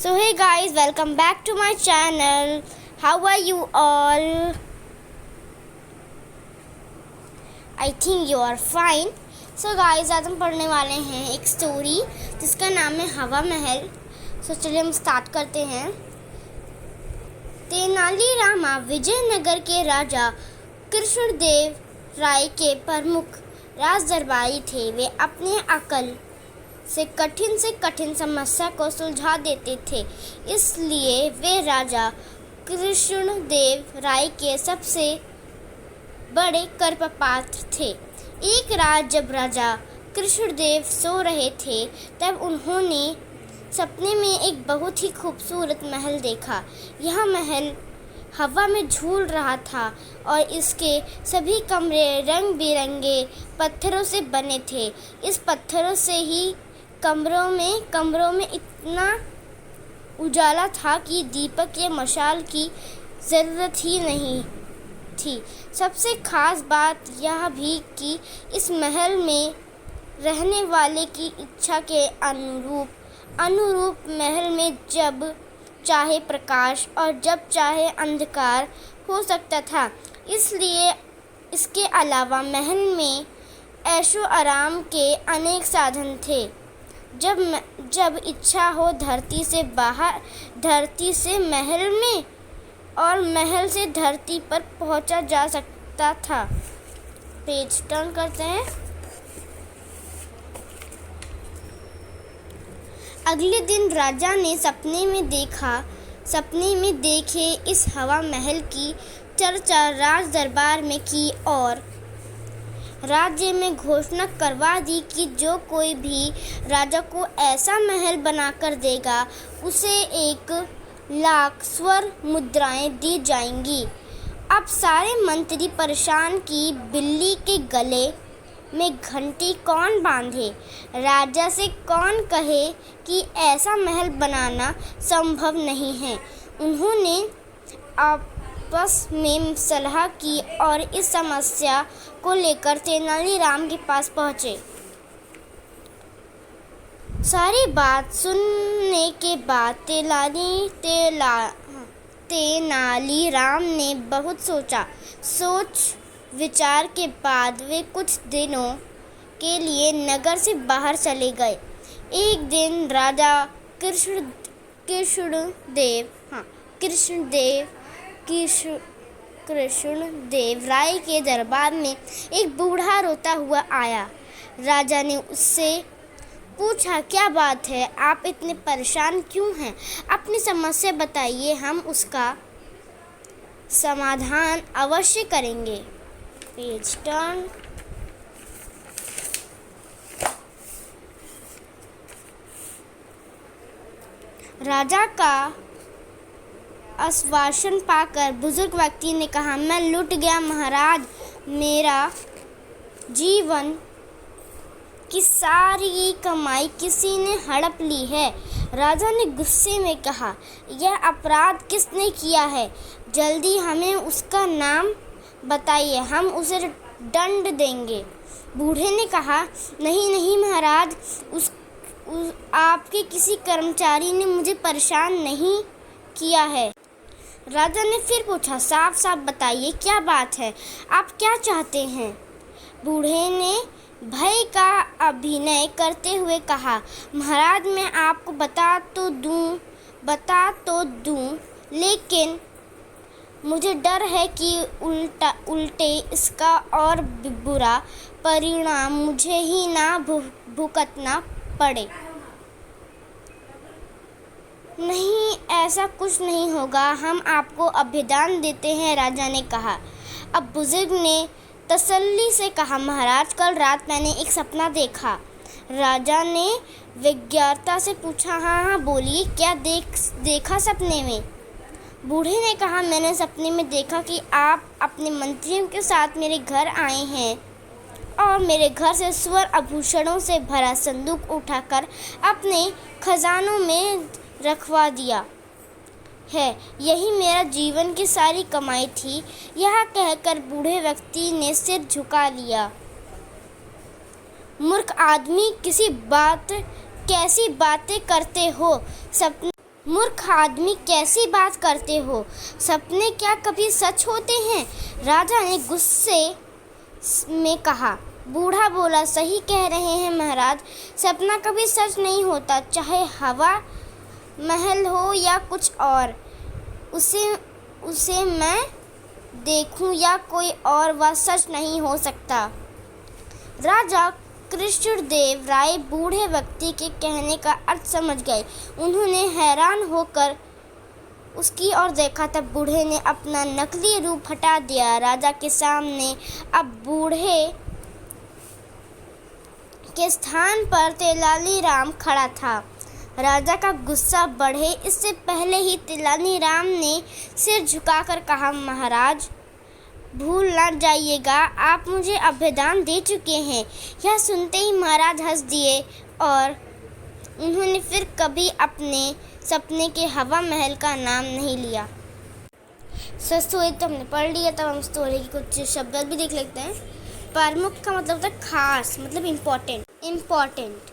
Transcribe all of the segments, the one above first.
So hey guys, welcome back to my channel. How are you all? I think you are fine. So guys, आज हम पढ़ने वाले हैं एक story जिसका नाम है हवा महल. So चलिए हम स्टार्ट करते हैं. तेनालीरामा विजयनगर के राजा कृष्णदेव राय के प्रमुख राज दरबारी थे. वे अपने अकल से कठिन समस्या को सुलझा देते थे. इसलिए वे राजा कृष्णदेव राय के सबसे बड़े कृपापात्र थे. एक रात जब राजा कृष्णदेव सो रहे थे तब उन्होंने सपने में एक बहुत ही खूबसूरत महल देखा. यह महल हवा में झूल रहा था और इसके सभी कमरे रंग बिरंगे पत्थरों से बने थे. इस पत्थरों से ही कमरों में इतना उजाला था कि दीपक या मशाल की ज़रूरत ही नहीं थी. सबसे खास बात यह भी कि इस महल में रहने वाले की इच्छा के अनुरूप महल में जब चाहे प्रकाश और जब चाहे अंधकार हो सकता था. इसलिए इसके अलावा महल में ऐशो आराम के अनेक साधन थे. जब इच्छा हो धरती से बाहर, धरती से महल में और महल से धरती पर पहुंचा जा सकता था. पेज टर्न करते हैं. अगले दिन राजा ने सपने में देखे इस हवा महल की चर्चा राज दरबार में की और राज्य में घोषणा करवा दी कि जो कोई भी राजा को ऐसा महल बनाकर देगा उसे 1,00,000 स्वर्ण मुद्राएं दी जाएंगी. अब सारे मंत्री परेशान कि बिल्ली के गले में घंटी कौन बांधे, राजा से कौन कहे कि ऐसा महल बनाना संभव नहीं है. उन्होंने आपस में सलाह की और इस समस्या को लेकर तेनालीराम के पास पहुंचे. सारी बात सुनने के बाद तेनालीराम ने बहुत सोच विचार के बाद वे कुछ दिनों के लिए नगर से बाहर चले गए. एक दिन राजा कृष्णदेव राय के दरबार में एक बूढ़ा रोता हुआ आया. राजा ने उससे पूछा, क्या बात है, आप इतने परेशान क्यों हैं? अपनी समस्या बताइए, हम उसका समाधान अवश्य करेंगे. Page turn. राजा का आश्वासन पाकर बुजुर्ग व्यक्ति ने कहा, मैं लुट गया महाराज, मेरा जीवन की सारी कमाई किसी ने हड़प ली है. राजा ने गुस्से में कहा, यह अपराध किसने किया है? जल्दी हमें उसका नाम बताइए, हम उसे दंड देंगे. बूढ़े ने कहा, नहीं महाराज, आपके किसी कर्मचारी ने मुझे परेशान नहीं किया है. राजा ने फिर पूछा, साफ बताइए, क्या बात है, आप क्या चाहते हैं? बूढ़े ने भय का अभिनय करते हुए कहा, महाराज, मैं आपको बता तो दूं, लेकिन मुझे डर है कि उल्टे इसका और बुरा परिणाम मुझे ही ना भुगतना पड़े. नहीं, ऐसा कुछ नहीं होगा, हम आपको अभयदान देते हैं, राजा ने कहा. अब बुजुर्ग ने तसल्ली से कहा, महाराज, कल रात मैंने एक सपना देखा. राजा ने विज्ञता से पूछा, हाँ बोलिए, क्या देखा सपने में? बूढ़े ने कहा, मैंने सपने में देखा कि आप अपने मंत्रियों के साथ मेरे घर आए हैं और मेरे घर से स्वर्ण आभूषणों से भरा संदूक उठाकर अपने खजानों में रखवा दिया है. यही मेरा जीवन की सारी कमाई थी. यह कहकर बूढ़े व्यक्ति ने सिर झुका लिया. मूर्ख आदमी, कैसी बातें करते हो? मूर्ख आदमी, कैसी बात करते हो? सपने क्या कभी सच होते हैं? राजा ने गुस्से में कहा। बूढ़ा बोला, सही कह रहे हैं महाराज, सपना कभी सच नहीं होता, चाहे हवा महल हो या कुछ और। उसे मैं देखूं या कोई और, वह सच नहीं हो सकता। राजा कृष्णदेव राय बूढ़े व्यक्ति के कहने का अर्थ समझ गए। उन्होंने हैरान होकर उसकी ओर देखा, तब बूढ़े ने अपना नकली रूप हटा दिया। राजा के सामने अब बूढ़े के स्थान पर तेनालीराम खड़ा था। राजा का गुस्सा बढ़े इससे पहले ही तेनालीराम ने सिर झुकाकर कहा, महाराज भूल न जाइएगा, आप मुझे अभयदान दे चुके हैं। यह सुनते ही महाराज हंस दिए और उन्होंने फिर कभी अपने सपने के हवा महल का नाम नहीं लिया। स्टोरी तो हमने पढ़ लिया, तब हम स्टोरी की कुछ शब्द भी देख लेते हैं। प्रमुख का मतलब होता है खास, मतलब इम्पोर्टेंट।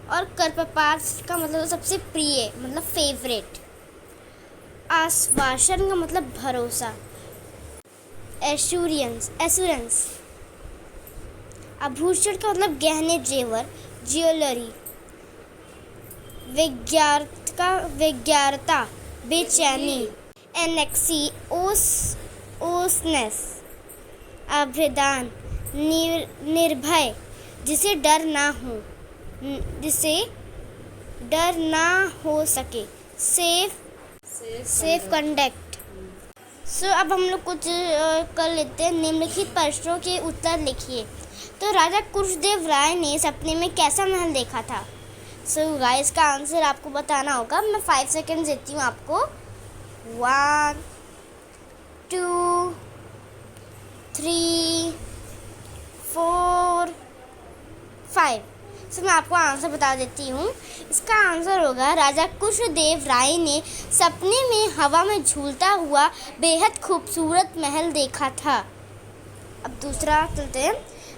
और कर्पपात का मतलब होता सबसे प्रिय, मतलब फेवरेट। आश्वासन का मतलब भरोसा, एश्योरेंस। आभूषण का मतलब गहने जेवर, ज्वेलरी। विज्ञारता, बेचैनी, एनेक्सी, ओसनेस। अभयदान, निर्भय, जिसे डर ना हो सके। Safe conduct. अब हम लोग कुछ कर लेते हैं। निम्नलिखित प्रश्नों के उत्तर लिखिए। तो राजा कृष्णदेव राय ने सपने में कैसा महल देखा था? गाइस, का आंसर आपको बताना होगा। मैं 5 सेकेंड देती हूँ आपको। 1 2 3 4 5। मैं आपको आंसर बता देती हूँ। इसका आंसर होगा, राजा कृष्णदेव राय ने सपने में हवा में झूलता हुआ बेहद खूबसूरत महल देखा था। अब दूसरा चलते हैं।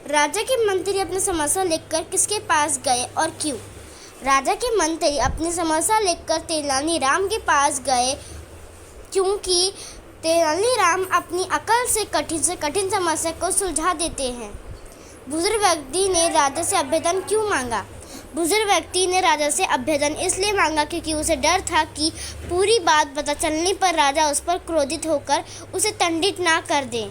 राजा के मंत्री अपनी समस्या लेकर किसके पास गए और क्यों? राजा के मंत्री अपनी समस्या लेकर तेनालीराम के पास गए क्योंकि तेनालीराम अपनी अकल से कठिन समस्या को सुलझा देते हैं। बुजुर्ग व्यक्ति ने राजा से अभ्यर्थन क्यों मांगा? बुजुर्ग व्यक्ति ने राजा से अभ्यर्थन इसलिए मांगा क्योंकि उसे डर था कि पूरी बात पता चलने पर राजा उस पर क्रोधित होकर उसे दंडित ना कर दे।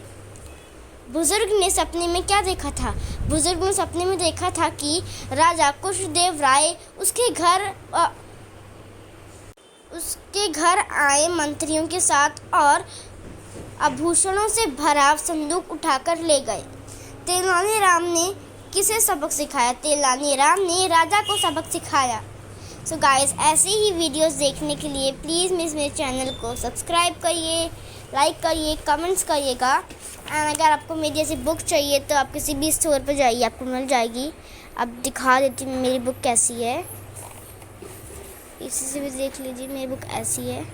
बुजुर्ग ने सपने में क्या देखा था? बुजुर्ग ने सपने में देखा था कि राजा कृष्णदेव राय उसके घर आए मंत्रियों के साथ और आभूषणों से भरा संदूक उठाकर ले गए। तेनालीराम ने किसे सबक सिखाया? तेनालीराम ने राजा को सबक सिखाया। गाइस, ऐसे ही वीडियोस देखने के लिए प्लीज़ मेरे चैनल को सब्सक्राइब करिए, लाइक करिए, कमेंट्स करिएगा। एंड अगर आपको मेरी ऐसी बुक चाहिए तो आप किसी भी स्टोर पर जाइए, आपको मिल जाएगी। अब दिखा देती हूँ मेरी बुक कैसी है। इसी से भी देख लीजिए, मेरी बुक ऐसी है।